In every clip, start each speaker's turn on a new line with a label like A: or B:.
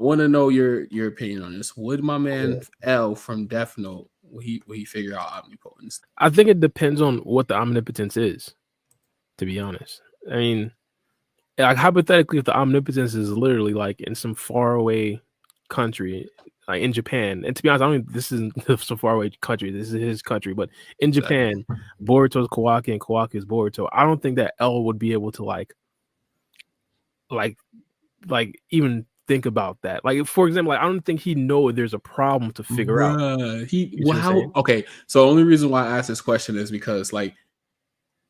A: want to know your opinion on this. Would my man L from Death Note will he figure out omnipotence?
B: I think it depends on what the omnipotence is. To be honest, I mean, like hypothetically, if the omnipotence is literally like in some faraway country, like in Japan, and to be honest, I don't think this isn't some faraway country. This is his country, but in Japan, Boruto's Kawaki and Kawaki is Boruto. I don't think that L would be able to like even think about that. Like, for example, like I don't think he know there's a problem to figure out.
A: Okay, so the only reason why I asked this question is because like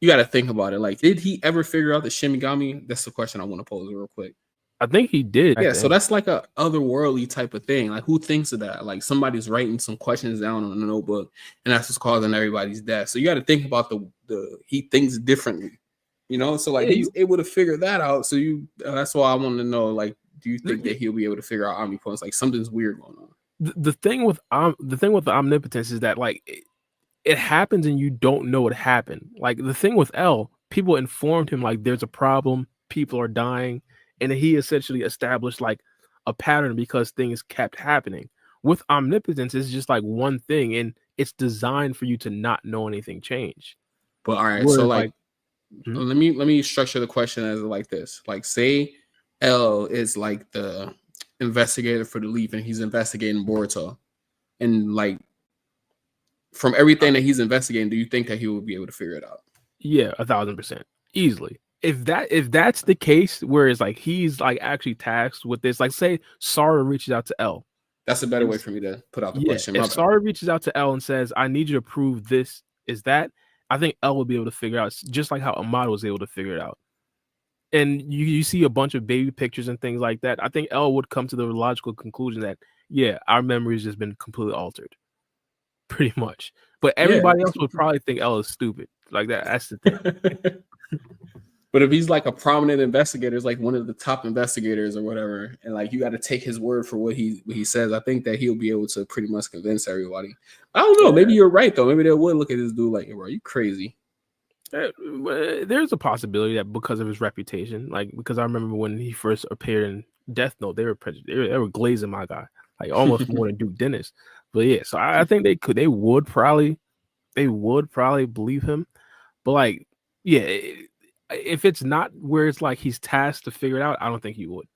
A: you got to think about it. Like, did he ever figure out the Shinigami? That's the question I want to pose real quick.
B: I think he did.
A: Yeah, so that's like a otherworldly type of thing. Like, who thinks of that? Like, somebody's writing some questions down on a notebook, and that's what's causing everybody's death. So you got to think about the he thinks differently, you know. So like he's able to figure that out. So that's why I want to know. Like, do you think that he'll be able to figure out omnipotence? Like, something's weird going on.
B: The thing with the omnipotence is that like it happens and you don't know what happened. Like the thing with L, people informed him like there's a problem, people are dying. And he essentially established like a pattern because things kept happening. With omnipotence, it's just like one thing, and it's designed for you to not know anything change.
A: But all right, so like let me structure the question as like this. Like, say L is like the investigator for the Leaf, and he's investigating Boruto, and like from everything that he's investigating, do you think that he will be able to figure it out?
B: Yeah, 1,000% easily. If that's the case, where it's like he's like actually tasked with this, like say Sara reaches out to L.
A: That's a better way for me to put out the question.
B: If Sara reaches out to L and says, "I need you to prove this is that," I think L will be able to figure out, just like how Amado was able to figure it out. And you see a bunch of baby pictures and things like that. I think L would come to the logical conclusion that our memory has just been completely altered, pretty much. But everybody else would probably think L is stupid. Like that. That's the thing.
A: But if he's like a prominent investigator, like one of the top investigators or whatever, and like you got to take his word for what he says, I think that he'll be able to pretty much convince everybody. I don't know. Maybe you're right though. Maybe they would look at this dude like, bro, you crazy.
B: There's a possibility that because of his reputation, like because I remember when he first appeared in Death Note, they were glazing my guy, like almost more than Duke Dennis. But yeah, so I think they would probably believe him. But like, yeah. If it's not where it's like he's tasked to figure it out, I don't think he would.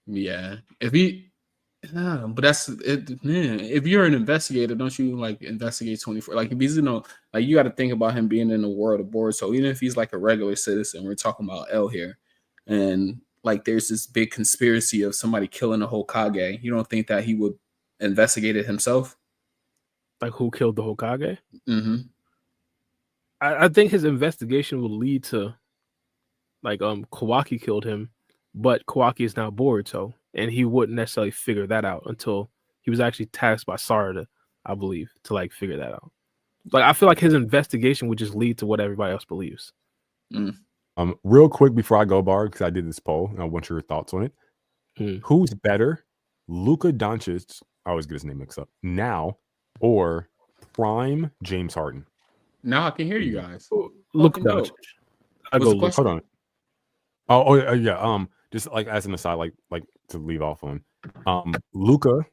A: Yeah. But that's it. Man, if you're an investigator, don't you like investigate 24? Like if he's like you got to think about him being in the world of Boruto. So even if he's like a regular citizen, we're talking about L here, and like there's this big conspiracy of somebody killing the Hokage. You don't think that he would investigate it himself?
B: Like who killed the Hokage?
A: Mm-hmm.
B: I think his investigation will lead to like Kawaki killed him, but Kawaki is now Boruto, and he wouldn't necessarily figure that out until he was actually tasked by Sara I believe, to like figure that out. Like I feel like his investigation would just lead to what everybody else believes.
C: Real quick before I go, Bar, because I did this poll and I want your thoughts on it. Who's better, Luka Doncic? I always get his name mixed up now, or prime James Harden?
A: Now I can hear you guys.
B: Look, Doncic. I go look.
C: Hold on. Oh yeah. Just like as an aside, like to leave off on, Luka,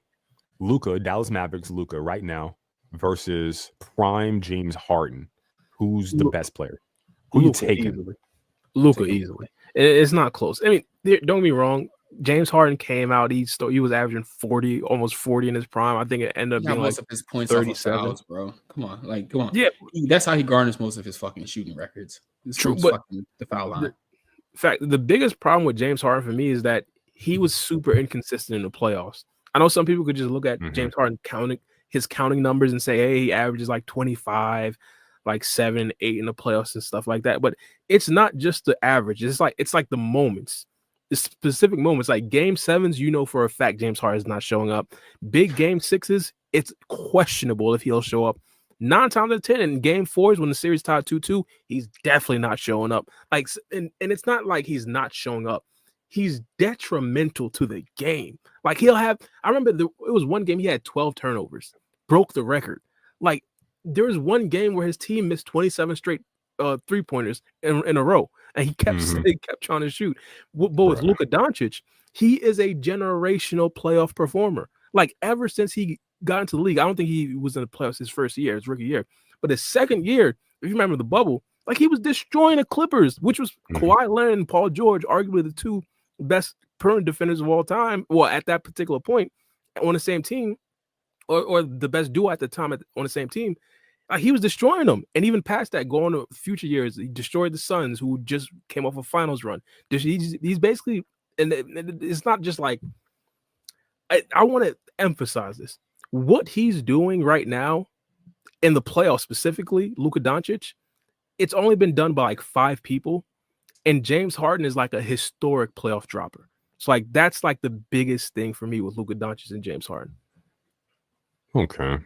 C: Dallas Mavericks, Luka right now versus prime James Harden. Who's the best player? Who you taking?
B: Luka easily. It's not close. I mean, don't get me wrong. James Harden came out. He was averaging 40, almost 40 in his prime. I think it ended up being
A: most
B: like
A: of his points
B: 37.
A: Fouls, bro. Come on.
B: Yeah,
A: that's how he garners most of his fucking shooting records.
B: True, but
A: the foul line.
B: In fact, the biggest problem with James Harden for me is that he was super inconsistent in the playoffs. I know some people could just look at James Harden counting numbers and say, hey, he averages like 25, like 7, 8 in the playoffs and stuff like that. But it's not just the average. It's like the moments. The specific moments, like game 7s, you know for a fact James Harden is not showing up. Big game 6s, it's questionable if he'll show up. 9 times out of 10 in game 4s when the series tied 2-2, he's definitely not showing up. Like, and it's not like he's not showing up. He's detrimental to the game. Like I remember it was one game he had 12 turnovers, broke the record. Like there was one game where his team missed 27 straight 3-pointers in a row, and he kept trying to shoot. But with Luka Doncic, he is a generational playoff performer. Like ever since he got into the league, I don't think he was in the playoffs his first year, his rookie year, but his second year, if you remember the bubble, like he was destroying the Clippers, which was Kawhi Leonard and Paul George, arguably the two best perimeter defenders of all time. Well, at that particular point, on the same team, or the best duo at the time on the same team. He was destroying them, and even past that, going to future years, he destroyed the Suns, who just came off a finals run. He's basically, and it's not just like I want to emphasize this. What he's doing right now in the playoffs, specifically Luka Doncic, it's only been done by like 5 people, and James Harden is like a historic playoff dropper. So like that's like the biggest thing for me with Luka Doncic and James Harden.
C: Okay.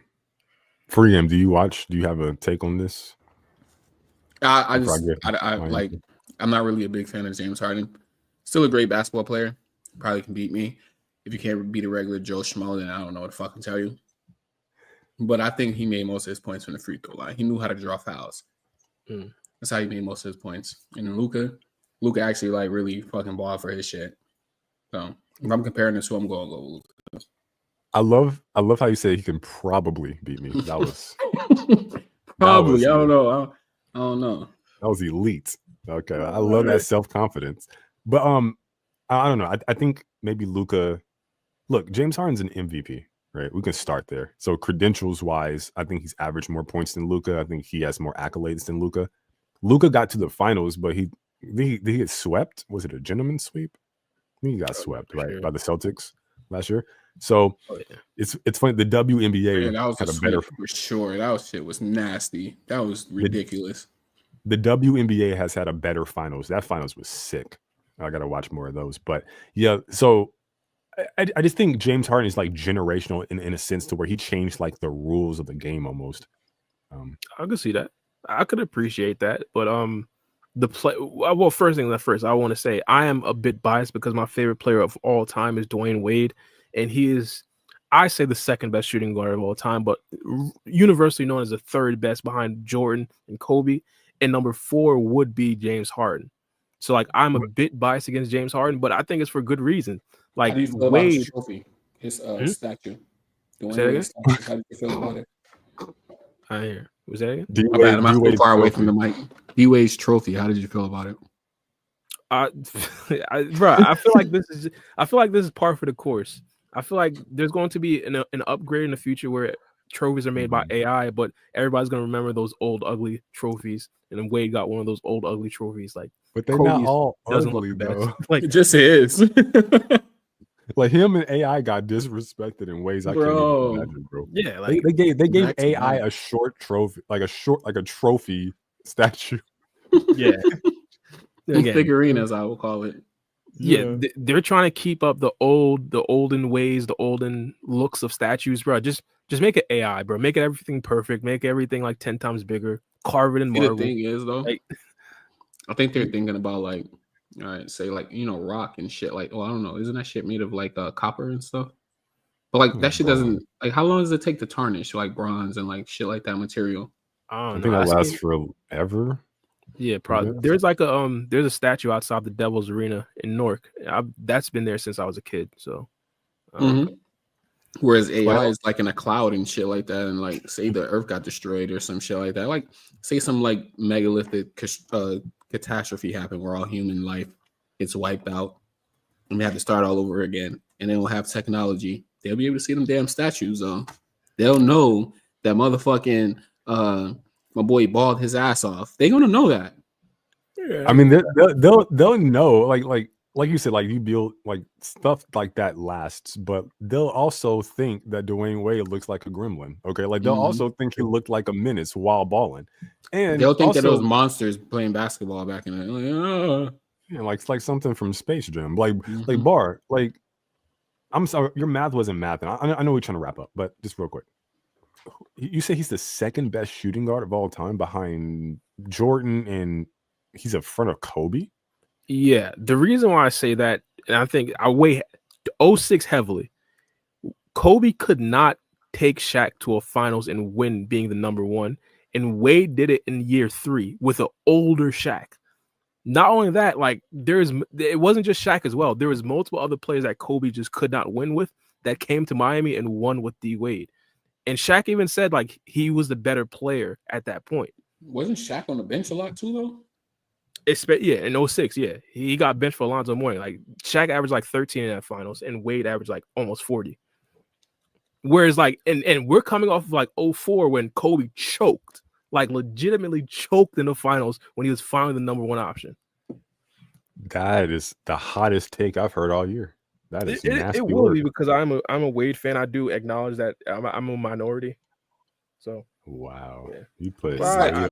C: Freeham, do you have a take on this?
A: I'm not really a big fan of James Harden. Still a great basketball player. Probably can beat me. If you can't beat a regular Joe Schmo, then I don't know what to fucking tell you. But I think he made most of his points from the free throw line. He knew how to draw fouls. That's how he made most of his points. And Luka actually like really fucking balled for his shit. So if I'm comparing this to, I'm going to go with Luka.
C: I love how you say he can probably beat me. That was
A: probably. I don't know. I don't know.
C: That was elite. Okay, I love that self-confidence. But I don't know. I think maybe Luka. Look, James Harden's an MVP, right? We can start there. So credentials wise, I think he's averaged more points than Luka. I think he has more accolades than Luka. Luka got to the finals, but he get swept. Was it a gentleman's sweep? I think he got swept, right, by the Celtics last year. So it's funny. The WNBA
A: had a better for sure. That shit was nasty. That was ridiculous.
C: The WNBA has had a better finals. That finals was sick. I got to watch more of those. But yeah, so I just think James Harden is like generational in a sense to where he changed like the rules of the game almost.
B: I could see that. I could appreciate that. But first thing first, I want to say I am a bit biased because my favorite player of all time is Dwayne Wade. And he is, I say, the second best shooting guard of all time, but universally known as the third best behind Jordan and Kobe. And number 4 would be James Harden. So, like, I'm a bit biased against James Harden, but I think it's for good reason. Like,
A: how do you feel about his trophy, his statue?
B: Say that again?
A: How do you feel about it?
B: I hear. Was that again?
A: I'm not too far away from the mic. D-Wade's trophy. How did you feel about it?
B: Bro, I feel like this is par for the course. I feel like there's going to be an upgrade in the future where trophies are made by AI, but everybody's going to remember those old ugly trophies. And then Wade got one of those old ugly trophies. Like,
C: but they're not all ugly though.
A: Like, it just is.
C: Like him and AI got disrespected in ways I can't even imagine, bro.
B: Yeah, like
C: they gave AI a short trophy, like a trophy statue.
B: Yeah.
A: Figurine, as I will call it.
B: Yeah, they're trying to keep up the olden ways, the olden looks of statues, bro. Just make it AI, bro. Make it everything perfect. Make everything like 10 times bigger. Carve it in marble.
A: The thing is, though, like, I think they're thinking about like, all right, say like rock and shit. Like, I don't know, isn't that shit made of like copper and stuff? But like that shit doesn't like. How long does it take to tarnish like bronze and like shit like that material?
C: I think that lasts forever.
B: Yeah, probably. There's like there's a statue outside the Devil's Arena in Newark. That's been there since I was a kid. So,
A: whereas AI is like in a cloud and shit like that, and like say the Earth got destroyed or some shit like that. Like say some like megalithic catastrophe happened where all human life gets wiped out, and we have to start all over again. And then we'll have technology. They'll be able to see them damn statues. They'll know that motherfucking my boy balled his ass off. They're gonna know that.
C: Yeah. I mean, they'll know, like you said, like you build like stuff like that lasts, but they'll also think that Dwayne Wade looks like a gremlin. Okay, like they'll also think he looked like a menace while balling, and
A: they'll think that those monsters playing basketball back in the
C: like something from Space Jam, like Bar, like. I'm sorry, your math wasn't math, and I know we're trying to wrap up, but just real quick. You say he's the second best shooting guard of all time behind Jordan, and he's in front of Kobe?
B: Yeah, the reason why I say that, and I think I weigh 06 heavily, Kobe could not take Shaq to a finals and win being the number 1, and Wade did it in year 3 with an older Shaq. Not only that, like it wasn't just Shaq as well. There was multiple other players that Kobe just could not win with that came to Miami and won with D Wade. And Shaq even said like he was the better player at that point.
A: Wasn't Shaq on the bench a lot too though?
B: Yeah, in 06, yeah. He got benched for Alonzo Mourning. Like Shaq averaged like 13 in that finals and Wade averaged like almost 40. Whereas like and we're coming off of like 04 when Kobe choked. Like legitimately choked in the finals when he was finally the number one option.
C: That is the hottest take I've heard all year. That is nasty.
B: It will be because I'm a Wade fan. I do acknowledge that I'm a minority. So
C: wow,
B: yeah.
C: you put
A: Right.